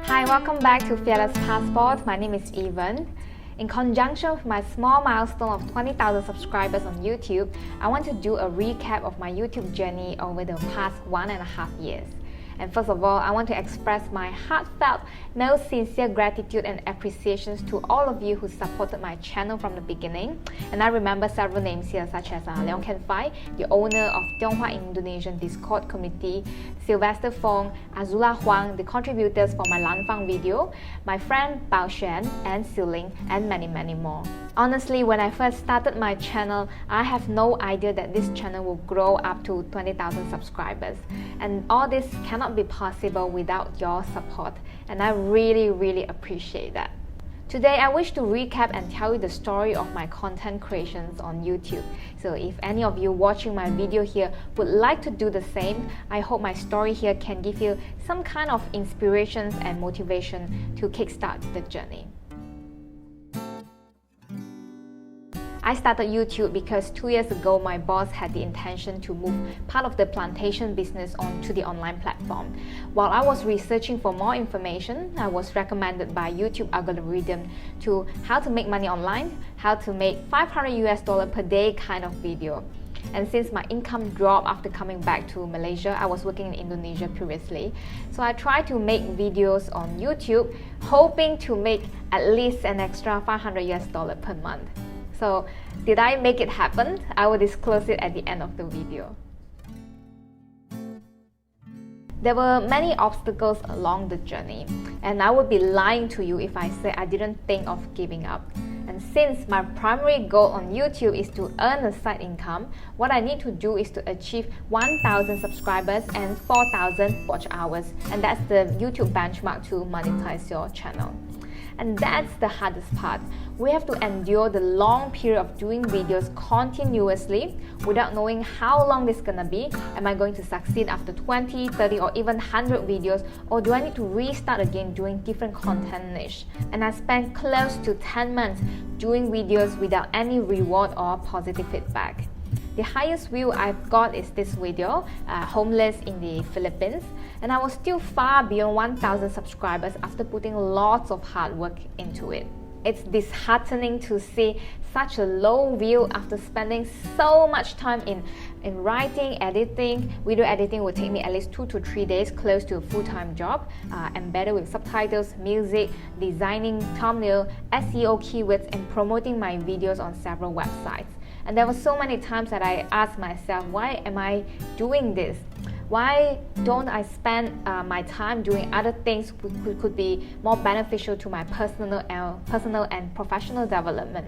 Hi, welcome back to Fearless Passport. My name is Evan. In conjunction with my small milestone of 20,000 subscribers on YouTube, I want to do a recap of my YouTube journey over the past 1.5 years. And first of all, I want to express my heartfelt, most sincere gratitude and appreciations to all of you who supported my channel from the beginning. And I remember several names here such as Leong Ken Fai, the owner of Tionghoa Indonesian Discord community, Sylvester Fong, Azula Huang, the contributors for my Lanfang video, my friend Bao Xuan and Siling, and many more. Honestly, when I first started my channel, I have no idea that this channel will grow up to 20,000 subscribers. And all this cannot be possible without your support, and I really appreciate that. Today, I wish to recap and tell you the story of my content creations on YouTube. So if any of you watching my video here would like to do the same, I hope my story here can give you some kind of inspirations and motivation to kickstart the journey. I started YouTube because 2 years ago, my boss had the intention to move part of the plantation business onto the online platform. While I was researching for more information, I was recommended by YouTube algorithm to how to make money online, how to make $500 per day kind of video. And since my income dropped after coming back to Malaysia, I was working in Indonesia previously. So I tried to make videos on YouTube, hoping to make at least an extra $500 per month. So, did I make it happen? I will disclose it at the end of the video. There were many obstacles along the journey, and I would be lying to you if I said I didn't think of giving up. And since my primary goal on YouTube is to earn a side income, what I need to do is to achieve 1,000 subscribers and 4,000 watch hours, and that's the YouTube benchmark to monetize your channel. And that's the hardest part. We have to endure the long period of doing videos continuously without knowing how long this is gonna be. Am I going to succeed after 20, 30 or even 100 videos, or do I need to restart again doing different content niche? And I spent close to 10 months doing videos without any reward or positive feedback. The highest view I've got is this video, homeless in the Philippines, and I was still far beyond 1,000 subscribers after putting lots of hard work into it. It's disheartening to see such a low view after spending so much time in writing, editing. Video editing would take me at least 2 to 3 days, close to a full-time job, embedded with subtitles, music, designing thumbnail, SEO keywords, and promoting my videos on several websites. And there were so many times that I asked myself, why am I doing this? Why don't I spend my time doing other things which could be more beneficial to my personal and professional development?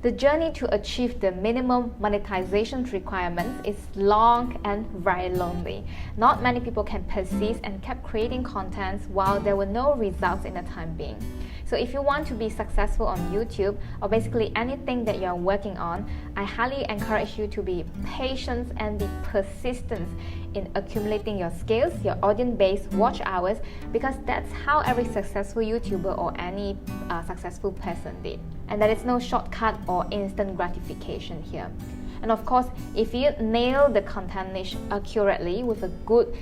The journey to achieve the minimum monetization requirements is long and very lonely. Not many people can persist and kept creating contents while there were no results in the time being. So if you want to be successful on YouTube or basically anything that you're working on, I highly encourage you to be patient and be persistent in accumulating your skills, your audience base, watch hours, because that's how every successful YouTuber or any successful person did. And there is no shortcut or instant gratification here. And of course, if you nail the content niche accurately with a good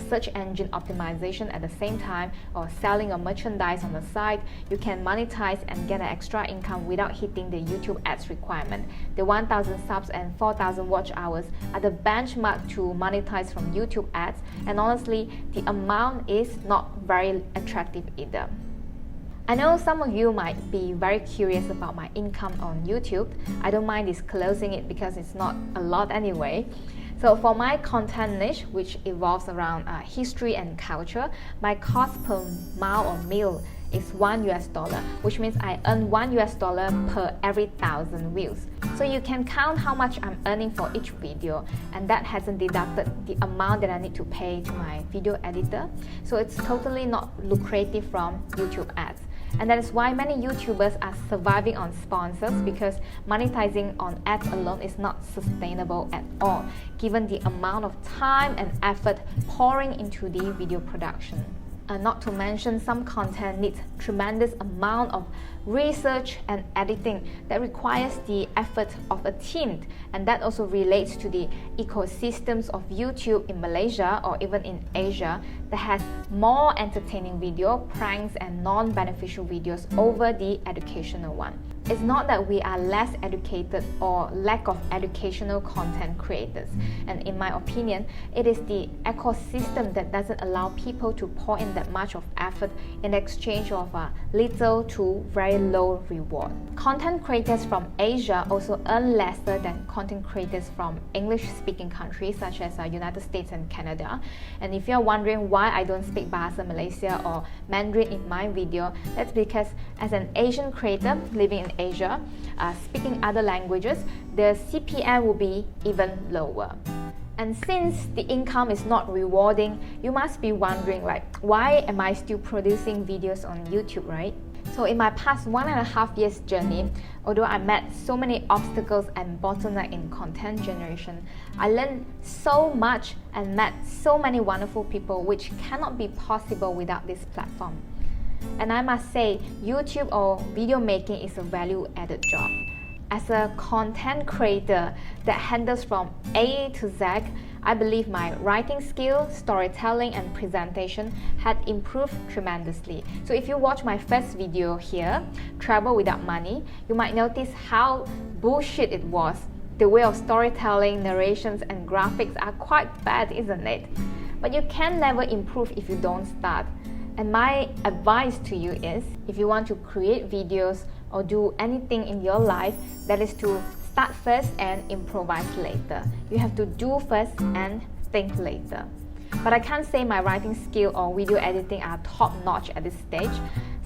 search engine optimization at the same time, or selling your merchandise on the side, you can monetize and get an extra income without hitting the YouTube ads requirement. The 1,000 subs and 4,000 watch hours are the benchmark to monetize from YouTube ads, and honestly, the amount is not very attractive either. I know some of you might be very curious about my income on YouTube. I don't mind disclosing it because it's not a lot anyway. So for my content niche, which evolves around history and culture, my cost per mile or meal is $1, which means I earn $1 per every 1,000 views. So you can count how much I'm earning for each video, and that hasn't deducted the amount that I need to pay to my video editor. So it's totally not lucrative from YouTube ads. And that is why many YouTubers are surviving on sponsors, because monetizing on ads alone is not sustainable at all, given the amount of time and effort pouring into the video production. Not to mention, some content needs tremendous amount of research and editing that requires the effort of a team, and that also relates to the ecosystems of YouTube in Malaysia or even in Asia that has more entertaining video, pranks and non-beneficial videos over the educational one. It's not that we are less educated or lack of educational content creators, and in my opinion, it is the ecosystem that doesn't allow people to pour in that much of effort in exchange of a little to very low reward. Content creators from Asia also earn lesser than content creators from English-speaking countries such as United States and Canada. And if you're wondering why I don't speak Bahasa Malaysia or Mandarin in my video, that's because as an Asian creator living in Asia, speaking other languages, the CPM will be even lower. And since the income is not rewarding, you must be wondering why am I still producing videos on YouTube, right? So in my past 1.5 years journey, although I met so many obstacles and bottlenecks in content generation, I learned so much and met so many wonderful people which cannot be possible without this platform. And I must say, YouTube or video making is a value-added job. As a content creator that handles from A to Z, I believe my writing skill, storytelling and presentation had improved tremendously. So if you watch my first video here, Travel Without Money, you might notice how bullshit it was. The way of storytelling, narrations and graphics are quite bad, isn't it? But you can never improve if you don't start. And my advice to you is, if you want to create videos or do anything in your life, that is to start first and improvise later. You have to do first and think later. But I can't say my writing skill or video editing are top-notch at this stage.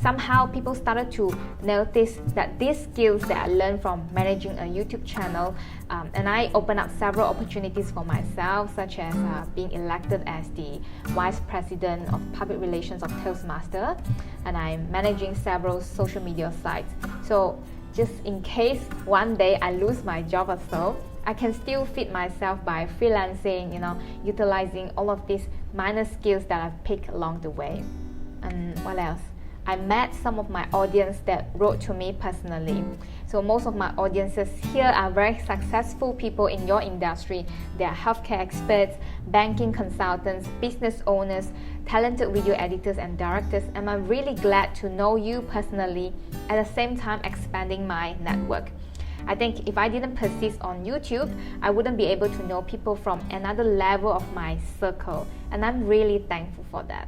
Somehow people started to notice that these skills that I learned from managing a YouTube channel, and I opened up several opportunities for myself, such as being elected as the Vice President of Public Relations of Toastmaster, and I'm managing several social media sites. So just in case one day I lose my job or so, I can still feed myself by freelancing, utilizing all of these minor skills that I've picked along the way. And what else? I met some of my audience that wrote to me personally. So most of my audiences here are very successful people in your industry. They are healthcare experts, banking consultants, business owners, talented video editors and directors, and I'm really glad to know you personally, at the same time expanding my network. I think if I didn't persist on YouTube, I wouldn't be able to know people from another level of my circle, and I'm really thankful for that.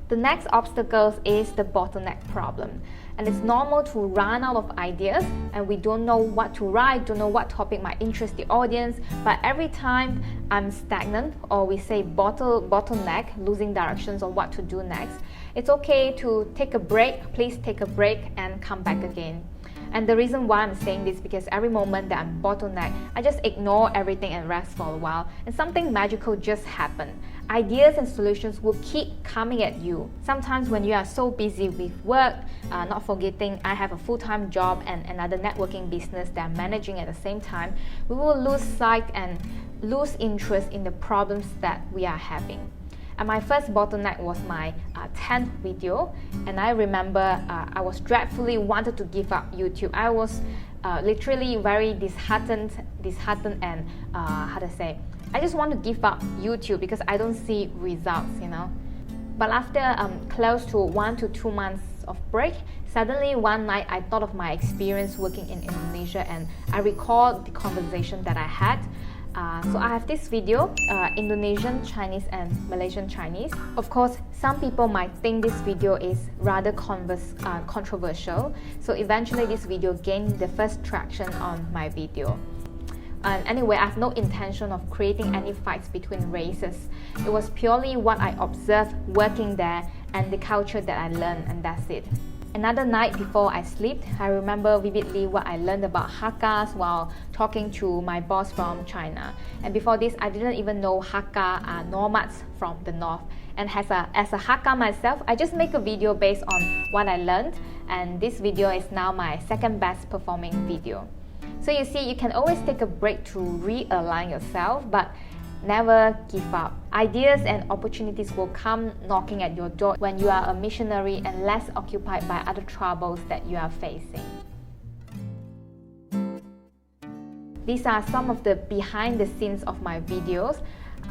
The next obstacle is the bottleneck problem. And it's normal to run out of ideas and we don't know what to write, don't know what topic might interest the audience, but every time I'm stagnant, or we say bottleneck, losing directions on what to do next, it's okay to take a break. Please take a break and come back again. And the reason why I'm saying this is because every moment that I'm bottleneck, I just ignore everything and rest for a while, and something magical just happened. Ideas and solutions will keep coming at you. Sometimes when you are so busy with work, not forgetting I have a full-time job and another networking business that I'm managing at the same time, we will lose sight and lose interest in the problems that we are having. And my first bottleneck was my 10th video, and I remember I was dreadfully wanted to give up YouTube. I was literally very disheartened and I just want to give up YouTube because I don't see results, But after close to 1 to 2 months of break, suddenly one night I thought of my experience working in Indonesia, and I recalled the conversation that I had. So I have this video, Indonesian Chinese and Malaysian Chinese. Of course, some people might think this video is rather controversial. So eventually this video gained the first traction on my video. And anyway, I have no intention of creating any fights between races. It was purely what I observed working there and the culture that I learned, and that's it. Another night before I slept, I remember vividly what I learned about Hakkas while talking to my boss from China. And before this, I didn't even know Hakka are nomads from the north. And as a Hakka myself, I just make a video based on what I learned, and this video is now my second best performing video. So you see, you can always take a break to realign yourself, but never give up. Ideas and opportunities will come knocking at your door when you are a missionary and less occupied by other troubles that you are facing. These are some of the behind the scenes of my videos.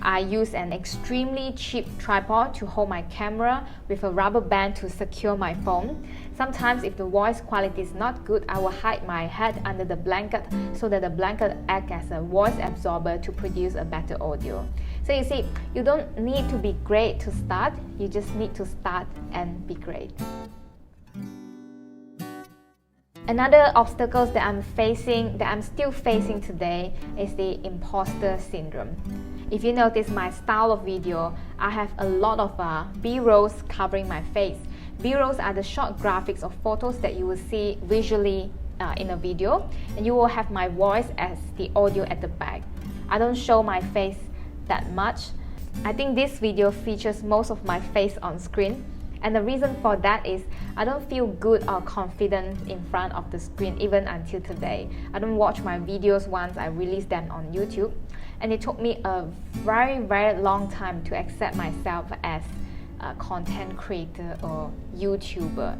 I use an extremely cheap tripod to hold my camera with a rubber band to secure my phone. Sometimes if the voice quality is not good, I will hide my head under the blanket so that the blanket acts as a voice absorber to produce a better audio. So you see, you don't need to be great to start, you just need to start and be great. Another obstacle that I'm still facing today is the imposter syndrome. If you notice my style of video, I have a lot of B-rolls covering my face. B-rolls are the short graphics of photos that you will see visually in a video, and you will have my voice as the audio at the back. I don't show my face that much. I think this video features most of my face on screen, and the reason for that is I don't feel good or confident in front of the screen even until today. I don't watch my videos once I release them on YouTube, and it took me a very long time to accept myself as a content creator or YouTuber.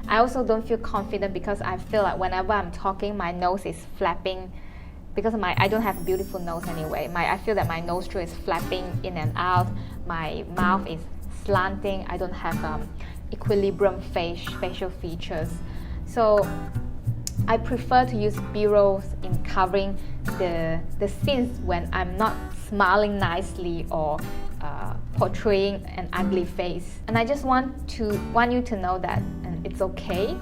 I also don't feel confident because I feel like whenever I'm talking, my nose is flapping because I don't have a beautiful nose anyway. I feel that my nostril is flapping in and out, my mouth is slanting, I don't have equilibrium facial features. So I prefer to use B-rolls in covering the scenes when I'm not smiling nicely or portraying an ugly face. And I just want you to know that it's okay.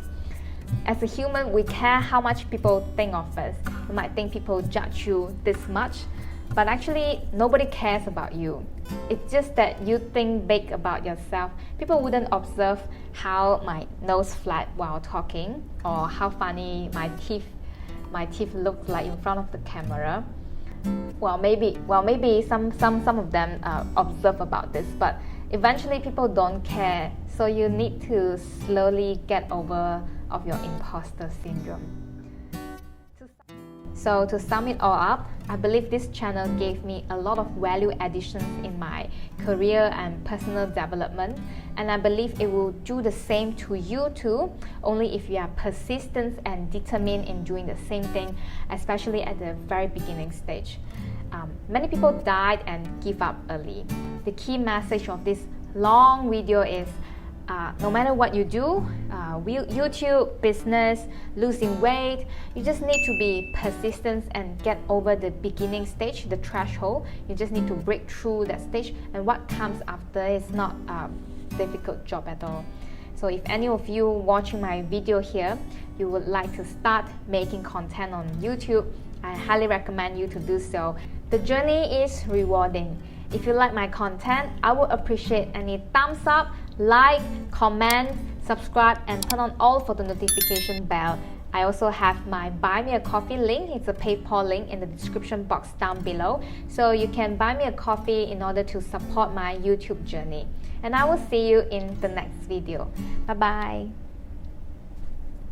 As a human, we care how much people think of us. You might think people judge you this much, but actually nobody cares about you. It's just that you think big about yourself. People wouldn't observe how my nose flat while talking or how funny my teeth look like in front of the camera. Well, maybe some of them observe about this, but eventually people don't care. So you need to slowly get over of your imposter syndrome. So to sum it all up, I believe this channel gave me a lot of value additions in my career and personal development, and I believe it will do the same to you too, only if you are persistent and determined in doing the same thing, especially at the very beginning stage. Many people died and give up early. The key message of this long video is no matter what you do, YouTube, business, losing weight, you just need to be persistent and get over the beginning stage, the threshold. You just need to break through that stage, and what comes after is not a difficult job at all. So if any of you watching my video here, you would like to start making content on YouTube, I highly recommend you to do so. The journey is rewarding. If you like my content, I would appreciate any thumbs up, like, comment, subscribe, and turn on all for the notification bell. I also have my Buy Me a Coffee link. It's a PayPal link in the description box down below. So you can buy me a coffee in order to support my YouTube journey. And I will see you in the next video. Bye bye.